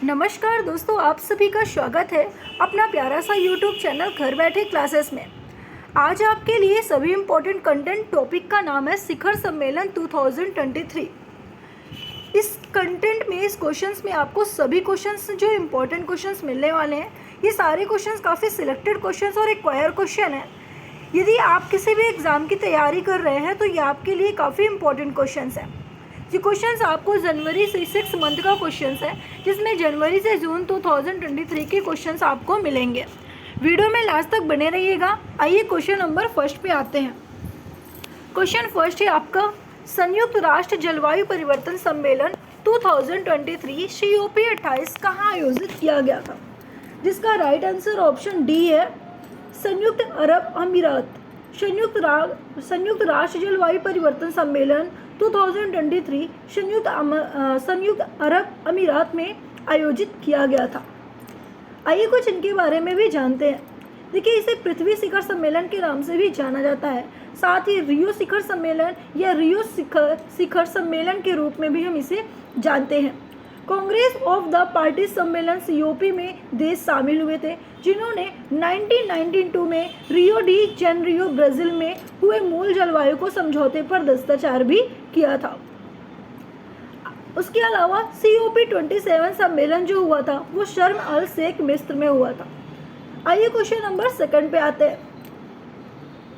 नमस्कार दोस्तों, आप सभी का स्वागत है अपना प्यारा सा YouTube चैनल घर बैठे क्लासेस में। आज आपके लिए सभी इम्पोर्टेंट कंटेंट टॉपिक का नाम है शिखर सम्मेलन 2023। इस कंटेंट में, इस क्वेश्चंस में आपको सभी क्वेश्चंस जो इम्पोर्टेंट क्वेश्चंस मिलने वाले हैं, ये सारे क्वेश्चंस काफ़ी सिलेक्टेड क्वेश्चंस और रिक्वायर क्वेश्चन है। यदि आप किसी भी एग्ज़ाम की तैयारी कर रहे हैं तो ये आपके लिए काफ़ी इंपॉर्टेंट क्वेश्चंस हैं। ये क्वेश्चंस आपको जनवरी से 6 मंथ का क्वेश्चंस है, जिसमें जनवरी से जून 2023 के क्वेश्चंस आपको मिलेंगे। वीडियो में लास्ट तक बने रहिएगा। आइए क्वेश्चन नंबर फर्स्ट पे आते हैं। क्वेश्चन फर्स्ट है आपका, संयुक्त राष्ट्र जलवायु परिवर्तन सम्मेलन 2023 COP28 कहाँ आयोजित किया गया था? जिसका राइट आंसर ऑप्शन डी है, संयुक्त अरब अमीरात। संयुक्त राष्ट्र जलवायु परिवर्तन सम्मेलन 2023 संयुक्त अरब अमीरात में आयोजित किया गया था। आइए कुछ इनके बारे में भी जानते हैं। देखिए, इसे पृथ्वी शिखर सम्मेलन के नाम से भी जाना जाता है। साथ ही रियो शिखर सम्मेलन या रियो शिखर सम्मेलन के रूप में भी हम इसे जानते हैं। कांग्रेस ऑफ द पार्टी सम्मेलन COP में देश शामिल हुए थे, जिन्होंने 1992 में रियो डी जेनेरियो ब्राज़ील में हुए मूल जलवायु को समझौते पर दस्तखत भी किया था। उसके अलावा COP27 सम्मेलन जो हुआ था वो शर्म अल शेख मिस्र में हुआ था। आइए क्वेश्चन नंबर सेकंड पे आते हैं।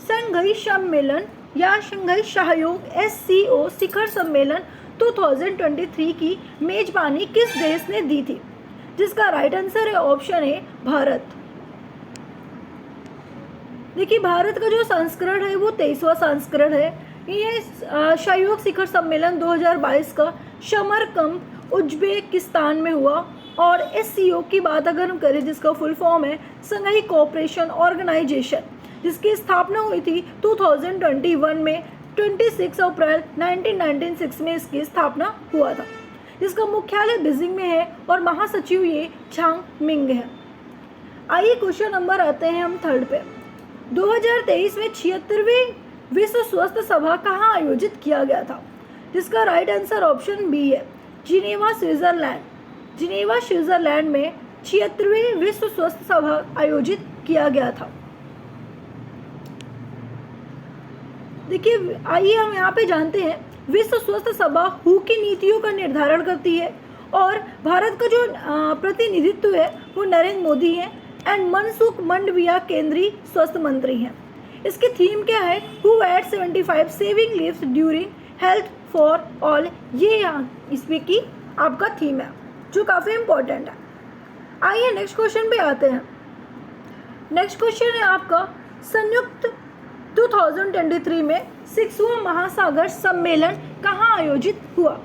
शंघाई सम्मेलन या शंघाई सहयोग SCO शिखर सम्मेलन 2023 की मेजबानी किस देश ने दी थी? जिसका राइट आंसर है ऑप्शन ए, भारत। देखिए, भारत का जो संस्करण है वो 23वां संस्करण है। ये सहयोग शिखर सम्मेलन 2022 का समरकंद उज्बेकिस्तान में हुआ। और SCO की बात अगर हम करें, जिसका फुल फॉर्म है शंघाई कोऑपरेशन ऑर्गेनाइजेशन, जिसकी स्थापना हुई थी 2021 में। 26 अप्रैल 1996 में इसकी स्थापना हुआ था। जिसका मुख्यालय बीजिंग में है और महासचिव ये झांग मिंग है। आइए क्वेश्चन नंबर आते हैं हम थर्ड पे। 2023 में 76वीं विश्व स्वास्थ्य सभा कहाँ आयोजित किया गया था? जिसका राइट आंसर ऑप्शन बी है, जिनेवा स्विट्जरलैंड। जिनेवा स्विट्जरलैंड में 76वीं विश्व स्वास्थ्य सभा आयोजित किया गया था। देखिए, आइए हम यहाँ पे जानते हैं, विश्व स्वास्थ्य सभा हु की नीतियों का निर्धारण करती है और भारत का जो प्रतिनिधित्व है वो नरेंद्र मोदी है एंड मनसुख मंडाविया केंद्रीय स्वास्थ्य मंत्री हैं। इसकी थीम क्या है? हु at 75 saving lives during health for all, ये यहाँ इसमें की आपका थीम है, जो काफ़ी इम्पोर्टेंट है। आइए नेक्स्ट क्वेश्चन पे आते हैं। नेक्स्ट क्वेश्चन है आपका, संयुक्त 2023 में 6वां महासागर सम्मेलन कहाँ आयोजित हुआ?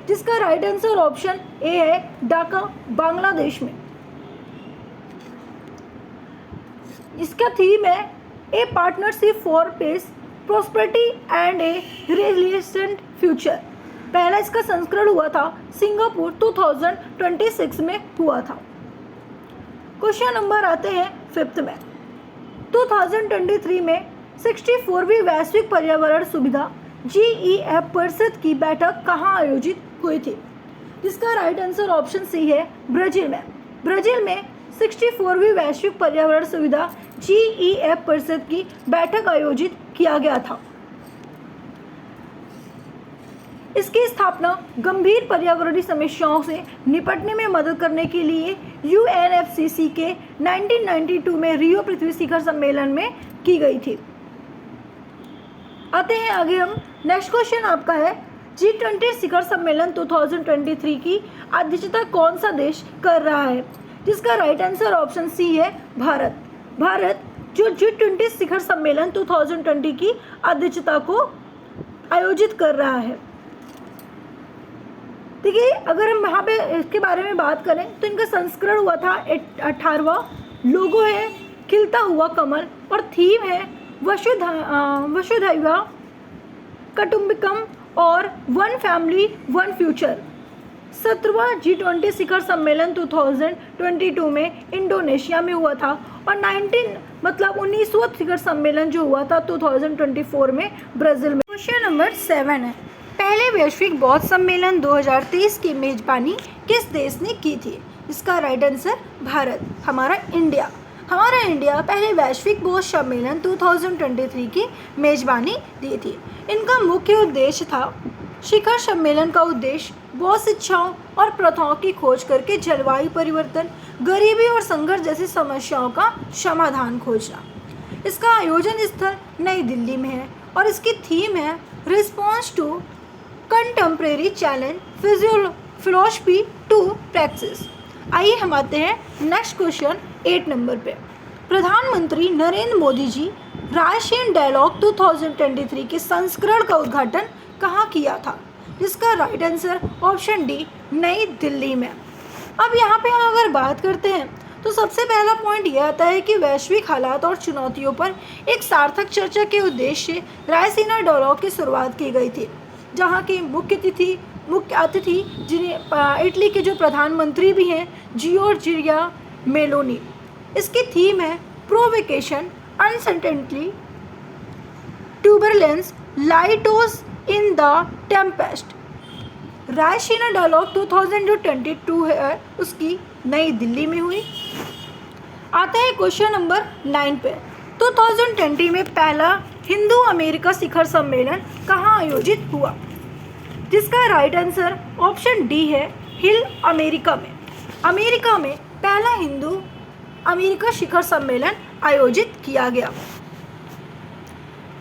जिसका राइट आंसर ऑप्शन ए है, ढाका, बांग्लादेश में। इसका थीम है ए partnership for piece, prosperity and A resilient future. पहला इसका संस्करण हुआ था सिंगापुर 2026 में हुआ था। क्वेश्चन नंबर आते हैं फिफ्थ में। 2023 में 64वीं वैश्विक पर्यावरण सुविधा GEF परिषद की बैठक कहाँ आयोजित हुई थी? जिसका राइट आंसर ऑप्शन सी है, ब्राज़ील में। ब्राज़ील में 64वीं वैश्विक पर्यावरण सुविधा GEF परिषद की बैठक आयोजित किया गया था। इसकी स्थापना गंभीर पर्यावरणीय समस्याओं से निपटने में मदद करने के लिए UNFCCC के 1992 में रियो पृथ्वी शिखर सम्मेलन में की गई थी। आते हैं आगे हम। नेक्स्ट क्वेश्चन आपका है, G20 शिखर सम्मेलन 2023 की अध्यक्षता कौन सा देश कर रहा है? जिसका राइट आंसर ऑप्शन सी है, भारत। भारत जो G20 शिखर सम्मेलन 2020 की अध्यक्षता को आयोजित कर रहा है। देखिए, अगर हम यहाँ पे इसके बारे में बात करें तो इनका संस्करण हुआ था 18वां। लोगो है खिलता हुआ कमल और थीम है वसुधैव कुटुंबकम और वन फैमिली वन फ्यूचर। 17वां G20 शिखर सम्मेलन 2022 में इंडोनेशिया में हुआ था और 19वां शिखर सम्मेलन जो हुआ था 2024 में ब्राज़ील में। क्वेश्चन नंबर 7 है, पहले वैश्विक बौद्ध सम्मेलन 2023 की मेजबानी किस देश ने की थी? इसका राइट आंसर भारत, हमारा इंडिया पहले वैश्विक बौद्ध सम्मेलन 2023 की मेजबानी दी थी। इनका मुख्य उद्देश्य था शिखर सम्मेलन का उद्देश्य बौद्ध शिक्षाओं और प्रथाओं की खोज करके जलवायु परिवर्तन, गरीबी और संघर्ष जैसी समस्याओं का समाधान खोजना। इसका आयोजन स्थल नई दिल्ली में है और इसकी थीम है response to contemporary challenge philosophy to practice. आइए हम आते हैं नेक्स्ट क्वेश्चन 8 नंबर पे। प्रधानमंत्री नरेंद्र मोदी जी राष्ट्रीय डायलॉग 2023 के संस्करण का उद्घाटन कहाँ किया था? जिसका राइट आंसर ऑप्शन डी, नई दिल्ली में। अब यहाँ पे हम अगर बात करते हैं तो सबसे पहला पॉइंट यह आता है कि वैश्विक हालात और चुनौतियों पर एक सार्थक चर्चा के उद्देश्य से रायसीना डायलॉग की शुरुआत की गई थी, जहाँ की मुख्य अतिथि जिन्हें इटली के जो प्रधानमंत्री भी हैं जियोर्जिया मेलोनी। इसकी थीम है provocation, uncertainty, turbulence, lighthouse in the tempest. Raisina dialogue 2022 है उसकी नई दिल्ली में हुई। आते हैं क्वेश्चन नंबर 9 पे। 2020 में पहला हिंदू अमेरिका शिखर सम्मेलन कहाँ आयोजित हुआ? जिसका राइट आंसर ऑप्शन डी है, हिल अमेरिका में। अमेरिका में पहला हिंदू अमेरिका शिखर सम्मेलन आयोजित किया गया।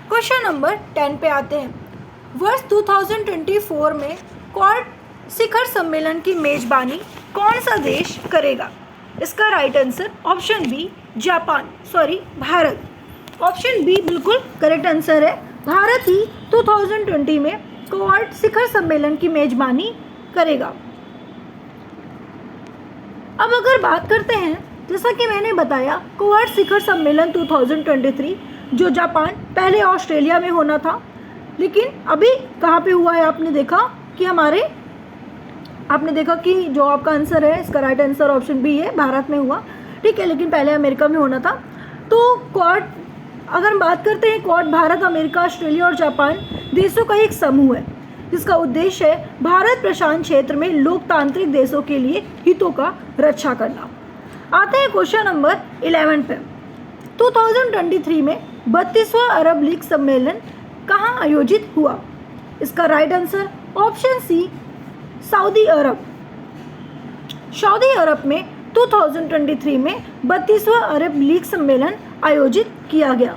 क्वेश्चन नंबर 10 पे आते हैं। वर्ष 2024 में क्वाड शिखर सम्मेलन की मेजबानी कौन सा देश करेगा? इसका right answer option B, Bharat. Option B बिल्कुल करेक्ट आंसर है। भारत ही 2020 में क्वाड शिखर सम्मेलन की मेजबानी करेगा। अब अगर बात करते हैं, जैसा कि मैंने बताया, क्वाड शिखर सम्मेलन 2023 जो जापान, पहले ऑस्ट्रेलिया में होना था, लेकिन अभी कहाँ पे हुआ है? आपने देखा कि जो आपका आंसर है इसका राइट आंसर ऑप्शन बी है, भारत में हुआ। ठीक है, लेकिन पहले अमेरिका में होना था। तो क्वाड, अगर हम बात करते हैं, क्वाड भारत, अमेरिका, ऑस्ट्रेलिया और जापान देशों का एक समूह है जिसका उद्देश्य है भारत प्रशांत क्षेत्र में लोकतांत्रिक देशों के लिए हितों का रक्षा करना। आते हैं क्वेश्चन नंबर 11 पे। 2023 में 32वां अरब लीग सम्मेलन कहाँ आयोजित हुआ? इसका right answer option C, Saudi Arabia में 2023 में 32वां अरब लीग सम्मेलन आयोजित किया गया।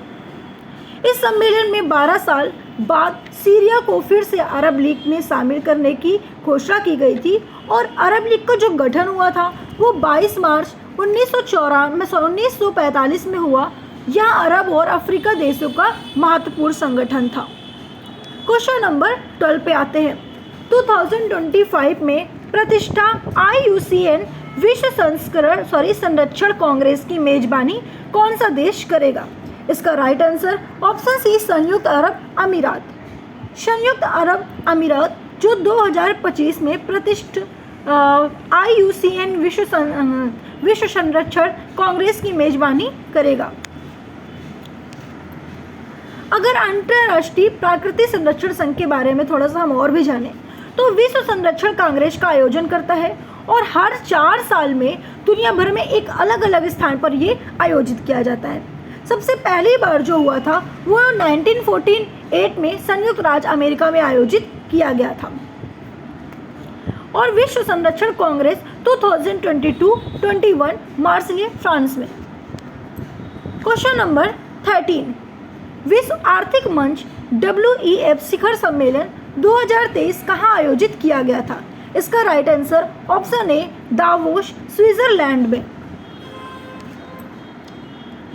इस सम्मेलन में 12 साल बाद सीरिया को फिर से अरब लीग में शामिल करने की घोषणा की गई थी और अरब लीग का जो गठन हुआ था वो 22 मार्च 1945 में हुआ। यह अरब और अफ्रीका देशों का महत्वपूर्ण संगठन था। क्वेश्चन नंबर 12 पे आते हैं। 2025 में प्रतिष्ठा IUCN विश्व संरक्षण कांग्रेस की मेजबानी कौन सा देश करेगा? इसका राइट आंसर ऑप्शन सी, संयुक्त अरब अमीरात जो 2025 में प्रतिष्ठित IUCN विश्व संरक्षण कांग्रेस की मेजबानी करेगा। अगर अंतर्राष्ट्रीय प्राकृतिक संरक्षण संघ के बारे में थोड़ा सा हम और भी जानें तो विश्व संरक्षण कांग्रेस का आयोजन करता है और हर 4 साल में दुनिया भर में एक अलग अलग स्थान पर ये आयोजित किया जाता है। सबसे पहली बार जो हुआ था वो 1948 में संयुक्त राज्य अमेरिका में आयोजित किया गया था और विश्व संरक्षण कांग्रेस 2022-21 मार्सिले, फ्रांस में। Question number 13। विश्व आर्थिक मंच WEF शिखर सम्मेलन 2023 कहाँ आयोजित किया गया था? इसका right answer option A, Davos, Switzerland में,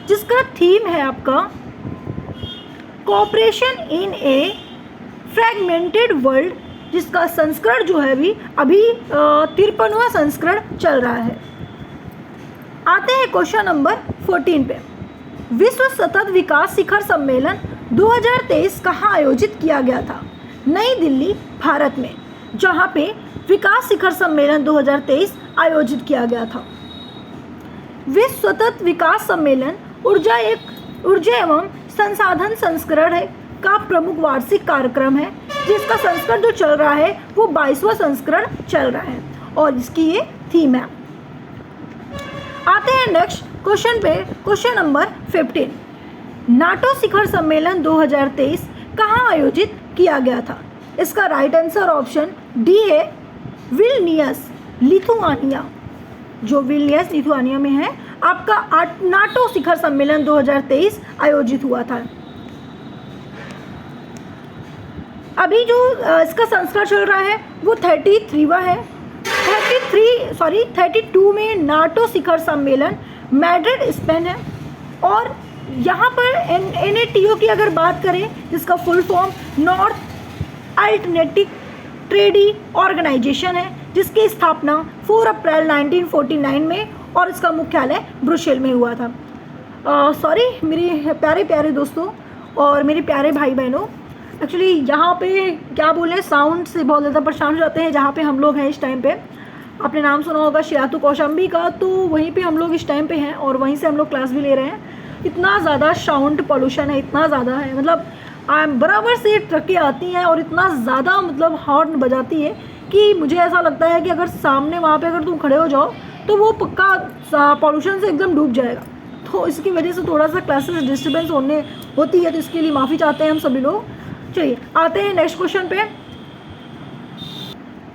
जिसका थीम है आपका कोऑपरेशन इन ए फ्रैगमेंटेड वर्ल्ड, जिसका संस्करण जो है अभी 53वां संस्करण चल रहा है। आते हैं क्वेश्चन नंबर 14 पे। विश्व सतत विकास शिखर सम्मेलन 2023 कहाँ आयोजित किया गया था? नई दिल्ली, भारत में, जहाँ पे विकास शिखर सम्मेलन 2023 आयोजित किया गया था। विश्व सतत विकास सम्मेलन ऊर्जा एवं संसाधन संस्करण है का प्रमुख वार्षिक कार्यक्रम है, जिसका संस्करण जो चल रहा है वो 22वां संस्करण चल रहा है और इसकी ये थीम है। आते हैं नेक्स्ट क्वेश्चन पे, क्वेश्चन नंबर 15। नाटो शिखर सम्मेलन 2023 कहाँ आयोजित किया गया था? इसका राइट आंसर ऑप्शन डी है, विल्नियस, लिथुआनिया। जो विल्नियस लिथुआनिया में है आपका नाटो शिखर सम्मेलन 2023 आयोजित हुआ था। अभी जो इसका संस्करण चल रहा है वो 33वां है। 32 में नाटो शिखर सम्मेलन मैड्रिड स्पेन है और यहाँ पर NATO की अगर बात करें जिसका full form North Alternative Treaty Organization है, जिसकी स्थापना 4 अप्रैल 1949 में और इसका मुख्यालय ब्रुसेल में हुआ था। मेरे प्यारे प्यारे दोस्तों और मेरे प्यारे भाई बहनों, एक्चुअली यहाँ पे क्या बोले, साउंड से बहुत ज़्यादा परेशान हो जाते हैं। जहाँ पे हम लोग हैं इस टाइम पे, आपने नाम सुना होगा शियातू कौशाम्बी का, तो वहीं पे हम लोग इस टाइम पे हैं और वहीं से हम लोग क्लास भी ले रहे हैं। इतना ज़्यादा साउंड पॉल्यूशन है, इतना ज़्यादा है, मतलब बराबर से ट्रकें आती हैं और इतना ज़्यादा मतलब हॉर्न बजाती है कि मुझे ऐसा लगता है कि अगर सामने वहाँ पे अगर तुम खड़े हो जाओ तो वो पक्का पॉल्यूशन से एकदम डूब जाएगा। तो इसकी वजह से थोड़ा सा क्लासेस डिस्टर्बेंस होती है, तो इसके लिए माफ़ी चाहते हैं हम सभी लोग। चलिए आते हैं नेक्स्ट क्वेश्चन पे,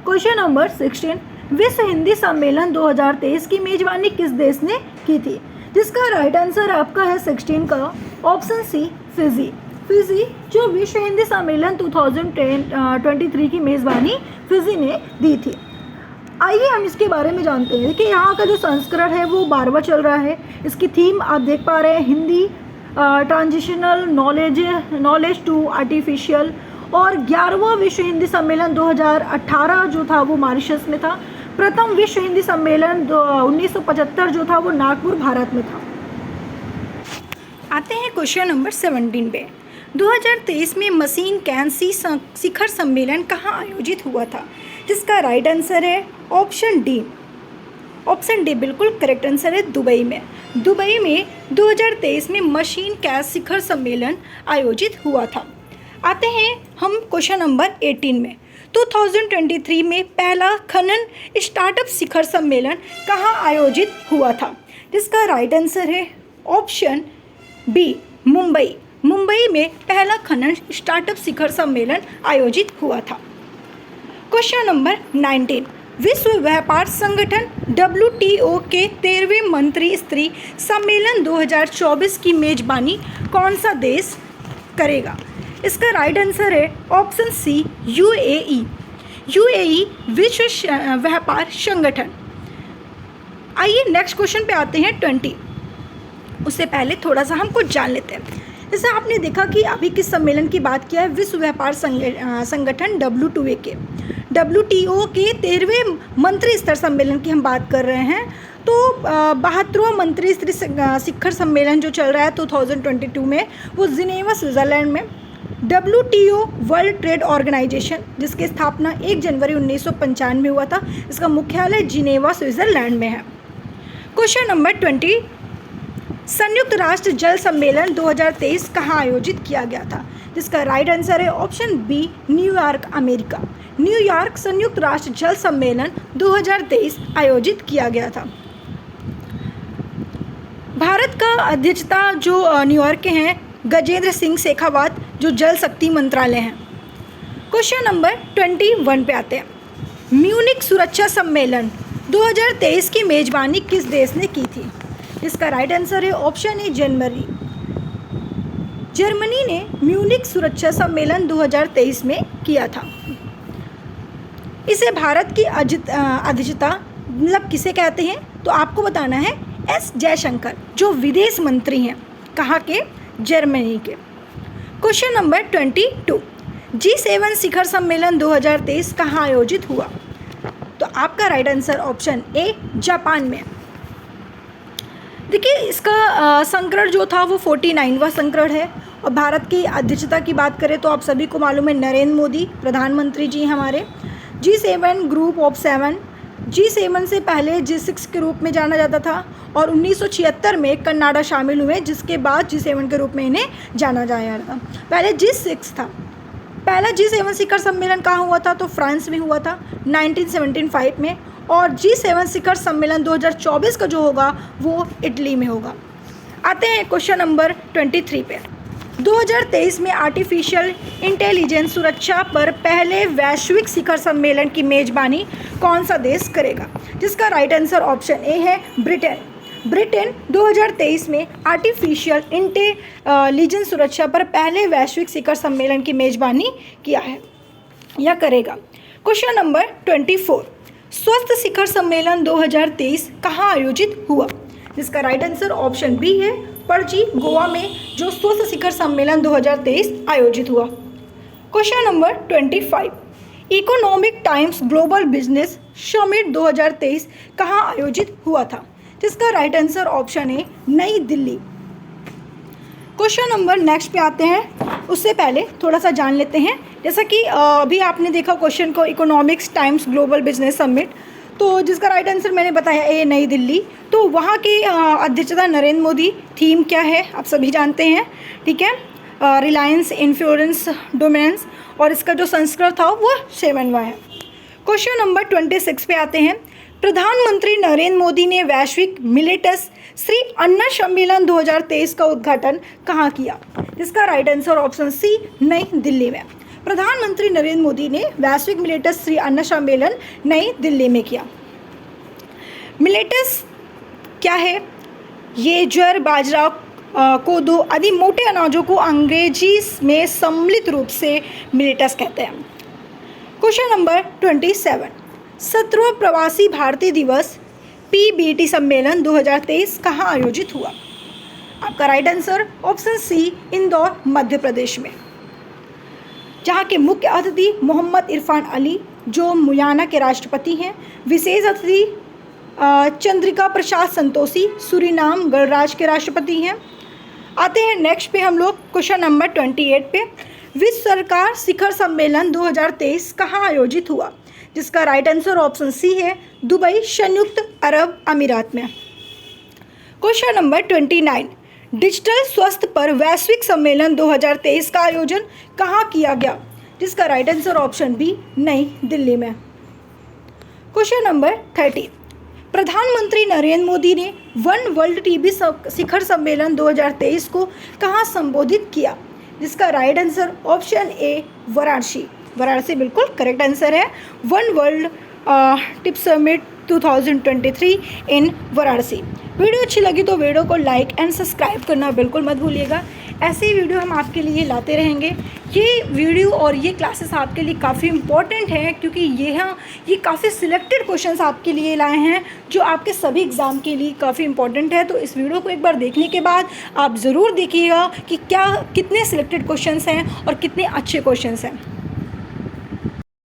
क्वेश्चन नंबर 16। विश्व हिंदी सम्मेलन 2023 की मेजबानी किस देश ने की थी? जिसका राइट आंसर आपका है 16 का ऑप्शन सी, फिजी। फिजी जो विश्व हिंदी सम्मेलन 2023 की मेज़बानी फिजी ने दी थी। आइए हम इसके बारे में जानते हैं कि यहाँ का जो संस्करण है वो 12वां चल रहा है। इसकी थीम आप देख पा रहे हैं, Hindi transitional knowledge to artificial. और 11वां विश्व हिंदी सम्मेलन 2018 जो था वो मॉरिशस में था। प्रथम विश्व हिंदी सम्मेलन 1975 जो था वो नागपुर भारत में था। आते हैं क्वेश्चन नंबर 17 पे। 2023 में मशीन कैन सी शिखर सम्मेलन कहाँ आयोजित हुआ था? जिसका राइट आंसर है ऑप्शन डी। ऑप्शन डी बिल्कुल करेक्ट आंसर है, दुबई में। दुबई में 2023 में मशीन कैन शिखर सम्मेलन आयोजित हुआ था। आते हैं हम क्वेश्चन नंबर 18 में। 2023 में पहला खनन स्टार्टअप शिखर सम्मेलन कहाँ आयोजित हुआ था? जिसका राइट आंसर है ऑप्शन बी, मुंबई। मुंबई में पहला खनन स्टार्टअप शिखर सम्मेलन आयोजित हुआ था। Question number 19। विश्व व्यापार संगठन WTO के 13वें मंत्री स्तरीय सम्मेलन 2024 की मेजबानी कौन सा देश करेगा? इसका राइट आंसर है ऑप्शन सी, UAE। UAE विश्व व्यापार संगठन। आइए नेक्स्ट क्वेश्चन पे आते हैं 20। उससे पहले थोड़ा सा हम कुछ जान लेते हैं। जैसे आपने देखा कि अभी किस सम्मेलन की बात किया है, विश्व व्यापार संगठन WTO के 13वें मंत्री स्तर सम्मेलन की हम बात कर रहे हैं। तो 72वां मंत्री स्तरीय शिखर सम्मेलन जो चल रहा है 2022 में, वो जिनेवा स्विट्ज़रलैंड में। WTO वर्ल्ड ट्रेड ऑर्गेनाइजेशन जिसकी स्थापना 1 जनवरी 1995 में हुआ था, इसका मुख्यालय जिनेवा स्विट्ज़रलैंड में है। Question number 20। संयुक्त राष्ट्र जल सम्मेलन 2023 कहाँ आयोजित किया गया था? जिसका राइट आंसर है option B, New York, America. New York संयुक्त राष्ट्र जल सम्मेलन 2023 आयोजित किया गया था। भारत का अध्यक्षता जो न्यूयॉर्क के हैं गजेंद्र सिंह शेखावत, जो जल शक्ति मंत्रालय हैं। क्वेश्चन नंबर 21 पे आते हैं। म्यूनिक सुरक्षा सम्मेलन 2023 की मेजबानी किस देश ने की थी? इसका राइट आंसर है ऑप्शन ए, जर्मनी। जर्मनी ने म्यूनिक सुरक्षा सम्मेलन 2023 में किया था। इसे भारत की अध्यक्षता मतलब किसे कहते हैं? तो आपको बताना है एस जयशंकर, जो विदेश मंत्री हैं। कहाँ के? जर्मनी के। Question number 22। G7 शिखर सम्मेलन 2023 कहाँ आयोजित हुआ? तो आपका right answer option A, Japan में। देखिए इसका संस्करण जो था वो 49वां संस्करण है और भारत की अध्यक्षता की बात करें तो आप सभी को मालूम है नरेंद्र मोदी प्रधानमंत्री जी हमारे। G7 ग्रुप ऑफ 7 G7 से पहले G6 के रूप में जाना जाता था और 1976 में कनाडा शामिल हुए, जिसके बाद G7 के रूप में इन्हें जाना जाया था। पहले G6 था। पहला G7 शिखर सम्मेलन कहाँ हुआ था? तो फ्रांस में हुआ था 1975 में। और G7 शिखर सम्मेलन 2024 का जो होगा वो इटली में होगा। आते हैं क्वेश्चन नंबर 23 पे। 2023 में आर्टिफिशियल इंटेलिजेंस सुरक्षा पर पहले वैश्विक शिखर सम्मेलन की मेजबानी कौन सा देश करेगा? जिसका राइट आंसर ऑप्शन ए है ब्रिटेन। ब्रिटेन 2023 में आर्टिफिशियल इंटेलिजेंस सुरक्षा पर पहले वैश्विक शिखर सम्मेलन की मेजबानी किया है या करेगा। क्वेश्चन नंबर 24, स्वस्थ शिखर सम्मेलन 2023 कहाँ आयोजित हुआ? जिसका राइट आंसर ऑप्शन बी है पणजी, गोवा में जो स्वस्थ शिखर सम्मेलन 2023 आयोजित हुआ। Question number 25, economic times global business summit 2023 कहाँ आयोजित हुआ था? जिसका राइट आंसर ऑप्शन है नई दिल्ली। क्वेश्चन नंबर नेक्स्ट पे आते हैं, उससे पहले थोड़ा सा जान लेते हैं। जैसा कि अभी आपने देखा क्वेश्चन को, economics times global business summit, तो जिसका राइट आंसर मैंने बताया ए नई दिल्ली। तो वहाँ की अध्यक्षता नरेंद्र मोदी। थीम क्या है आप सभी जानते हैं, ठीक है, रिलायंस इंफ्लुएंस डोमिनेंस, और इसका जो संस्कृत था वो 7वां है। क्वेश्चन नंबर 26 पे आते हैं। प्रधानमंत्री नरेंद्र मोदी ने वैश्विक मिलेटस श्री अन्न सम्मेलन 2023 का उद्घाटन कहाँ किया? जिसका राइट आंसर ऑप्शन सी नई दिल्ली में। प्रधानमंत्री नरेंद्र मोदी ने वैश्विक मिलेटस श्री अन्न सम्मेलन नई दिल्ली में किया। मिलेटस क्या है? ये ज्वार, बाजरा, कोदो आदि मोटे अनाजों को अंग्रेजी में सम्मिलित रूप से मिलेटस कहते हैं। क्वेश्चन नंबर 27, 17वां प्रवासी भारतीय दिवस PBT सम्मेलन 2023 कहाँ आयोजित हुआ? आपका right answer option C Indore, Madhya Pradesh में, जहाँ के मुख्य अतिथि मोहम्मद इरफान अली जो मुयाना के राष्ट्रपति हैं। विशेष अतिथि चंद्रिका प्रसाद संतोषी सूरीनाम गणराज्य के राष्ट्रपति हैं। आते हैं नेक्स्ट पे हम लोग क्वेश्चन नंबर 28 पे। विश्व सरकार शिखर सम्मेलन 2023 कहाँ आयोजित हुआ? जिसका राइट आंसर ऑप्शन सी है दुबई, संयुक्त अरब अमीरात में। क्वेश्चन नंबर 29, डिजिटल स्वास्थ्य पर वैश्विक सम्मेलन 2023 का आयोजन कहाँ किया गया? जिसका राइट आंसर ऑप्शन बी नई दिल्ली में। क्वेश्चन नंबर 30, प्रधानमंत्री नरेंद्र मोदी ने वन वर्ल्ड टीबी शिखर सम्मेलन 2023 को कहाँ संबोधित किया? जिसका right answer option A Varanasi. Varanasi बिल्कुल करेक्ट आंसर है। वन वर्ल्ड टिप समिट 2023 इन वाराणसी। वीडियो अच्छी लगी तो वीडियो को लाइक एंड सब्सक्राइब करना बिल्कुल मत भूलिएगा। ऐसे ही वीडियो हम आपके लिए लाते रहेंगे। ये वीडियो और ये क्लासेस आपके लिए काफ़ी इम्पोर्टेंट हैं, क्योंकि ये काफ़ी सिलेक्टेड क्वेश्चंस आपके लिए लाए हैं जो आपके सभी एग्ज़ाम के लिए काफ़ी इम्पोर्टेंट है। तो इस वीडियो को एक बार देखने के बाद आप ज़रूर देखिएगा कि कितने सिलेक्टेड क्वेश्चंस हैं और कितने अच्छे क्वेश्चंस हैं।